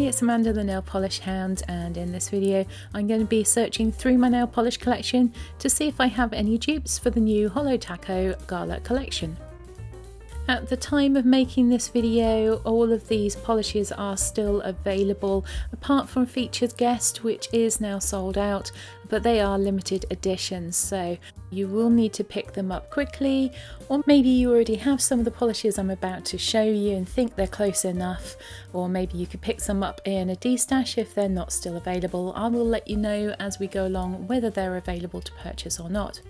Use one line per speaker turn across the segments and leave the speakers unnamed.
it's Amanda the Nail Polish Hound, and in this video I'm going to be searching through my nail polish collection to see if I have any dupes for the new Holo Taco Gala Collection. At the time of making this video, all of these polishes are still available, apart from Featured Guest, which is now sold out, but they are limited editions, so you will need to pick them up quickly, or maybe you already have some of the polishes I'm about to show you and think they're close enough, or maybe you could pick some up in a destash if they're not still available. I will let you know as we go along whether they're available to purchase or not.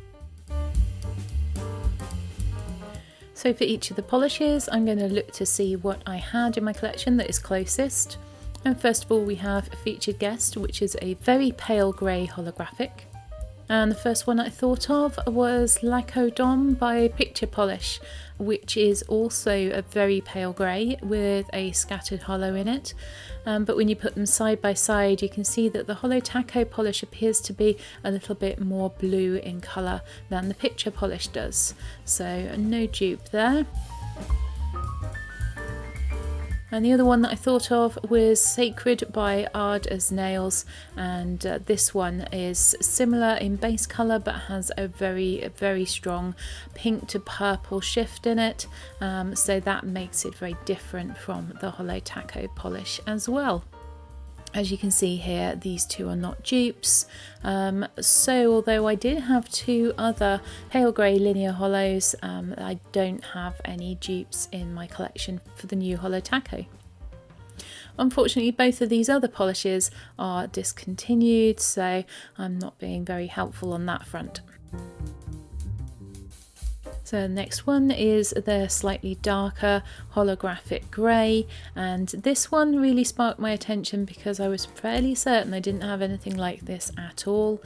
So for each of the polishes, I'm going to look to see what I had in my collection that is closest. And first of all, we have Featured Guest, which is a very pale grey holographic. And the first one I thought of was Laco by Picture Polish, which is also a very pale grey with a scattered holo in it. But when you put them side by side, you can see that the Holo Taco polish appears to be a little bit more blue in colour than the Picture Polish does. So no dupe there. And the other one that I thought of was Sacred by Ard as Nails, and this one is similar in base colour but has a very strong pink to purple shift in it, so that makes it very different from the Holo Taco polish as well. As you can see here, these two are not dupes, so although I did have two other pale grey linear holos, I don't have any dupes in my collection for the new Holo Taco. Unfortunately, both of these other polishes are discontinued, so I'm not being very helpful on that front. So the next one is the slightly darker holographic grey, and this one really sparked my attention because I was fairly certain I didn't have anything like this at all.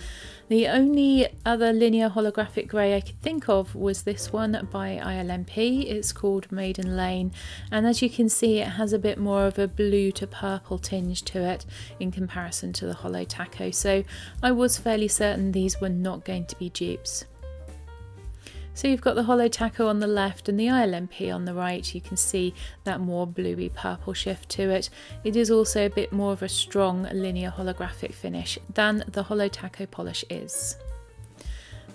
The only other linear holographic grey I could think of was this one by ILMP. It's called Maiden Lane, and as you can see, it has a bit more of a blue to purple tinge to it in comparison to the Holo Taco, so I was fairly certain these were not going to be dupes. So you've got the Holo Taco on the left and the ILMP on the right. You can see that more bluey purple shift to it. It is also a bit more of a strong linear holographic finish than the Holo Taco polish is.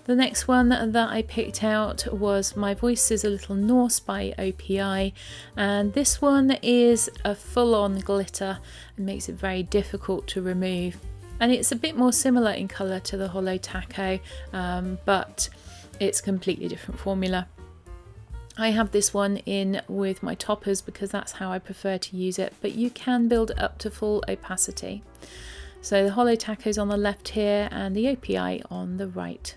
The next one that I picked out was My Voice is a Little Norse by OPI, and this one is a full-on glitter and makes it very difficult to remove. And it's a bit more similar in colour to the Holo Taco, but it's a completely different formula. I have this one in with my toppers because that's how I prefer to use it, but you can build up to full opacity. So the Holo Taco's on the left here and the OPI on the right.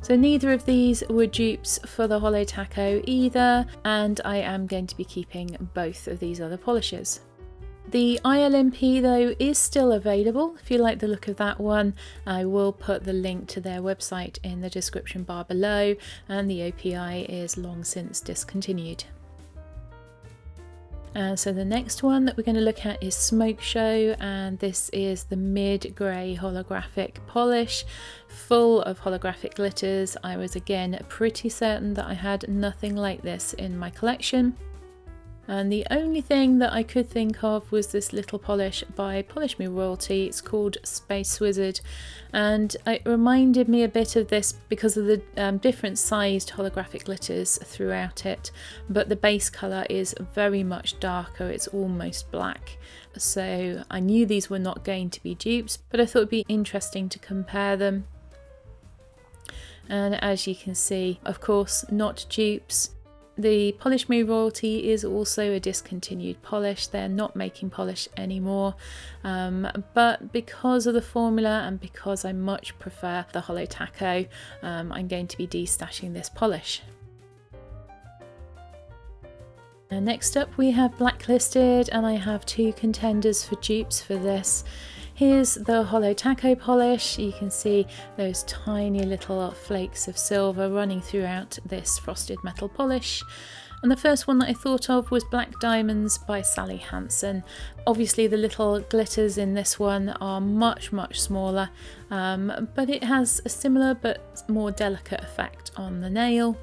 So neither of these were dupes for the Holo Taco either, and I am going to be keeping both of these other polishes. The ILMP though is still available. If you like the look of that one, I will put the link to their website in the description bar below, and the OPI is long since discontinued. So the next one that we're going to look at is Smokeshow, and this is the mid-grey holographic polish, full of holographic glitters. I was again pretty certain that I had nothing like this in my collection. And the only thing that I could think of was this little polish by Polish Me Royalty. It's called Space Wizard, and it reminded me a bit of this because of the different sized holographic glitters throughout it, but the base colour is very much darker, it's almost black. So I knew these were not going to be dupes, but I thought it'd be interesting to compare them. And as you can see, of course, not dupes. The Polish Me Royalty is also a discontinued polish. They're not making polish anymore, but because of the formula and because I much prefer the Holo Taco, I'm going to be destashing this polish. And next up we have Blacklisted, and I have two contenders for dupes for this. Here's the Holo Taco polish. You can see those tiny little flakes of silver running throughout this frosted metal polish. And the first one that I thought of was Black Diamonds by Sally Hansen. Obviously the little glitters in this one are much smaller, but it has a similar but more delicate effect on the nail.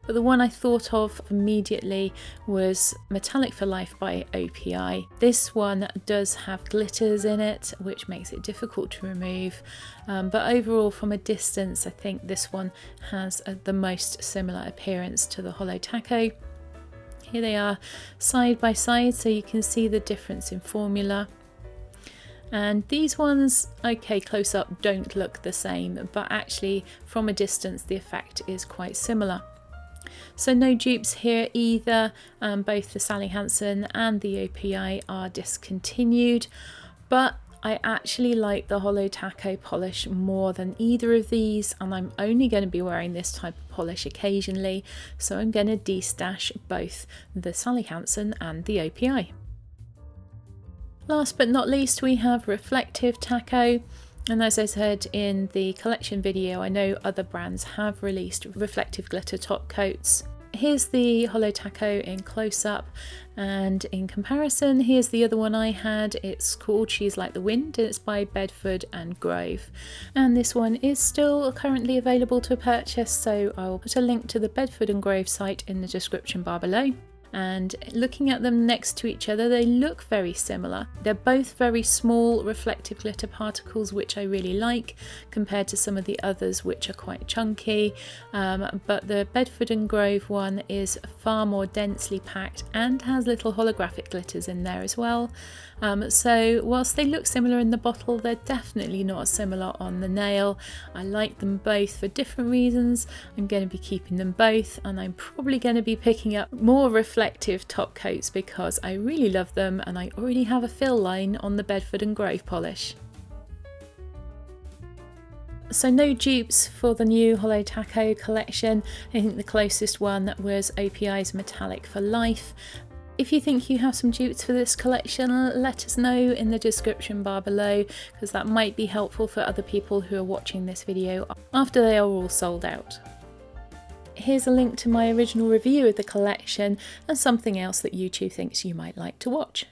But the one I thought of immediately was Metallic for Life by OPI. This one does have glitters in it, which makes it difficult to remove. But overall, from a distance, I think this one has the most similar appearance to the Holo Taco. Here they are side by side, so you can see the difference in formula. And these ones, okay, close up don't look the same, but actually from a distance the effect is quite similar. So no dupes here either. Both the Sally Hansen and the OPI are discontinued, but I actually like the Holo Taco polish more than either of these, and I'm only going to be wearing this type of polish occasionally, so I'm going to destash both the Sally Hansen and the OPI. Last but not least, we have Reflective Taco, and as I said in the collection video, I know other brands have released reflective glitter top coats. Here's the Holo Taco in close-up, and in comparison, here's the other one I had. It's called She's Like the Wind, and it's by Bedford and Grove. And this one is still currently available to purchase, so I will put a link to the Bedford and Grove site in the description bar below. And looking at them next to each other, they look very similar. They're both very small reflective glitter particles, which I really like compared to some of the others which are quite chunky, but the Bedford and Grove one is far more densely packed and has little holographic glitters in there as well. So whilst they look similar in the bottle, they're definitely not similar on the nail. I like them both for different reasons. I'm going to be keeping them both, and I'm probably going to be picking up more reflective top coats because I really love them, and I already have a fill line on the Bedford and Grove polish. So no dupes for the new Holo Taco collection. I think the closest one was OPI's Metallic for Life. If you think you have some dupes for this collection, let us know in the description bar below, because that might be helpful for other people who are watching this video after they are all sold out. Here's a link to my original review of the collection and something else that YouTube thinks you might like to watch.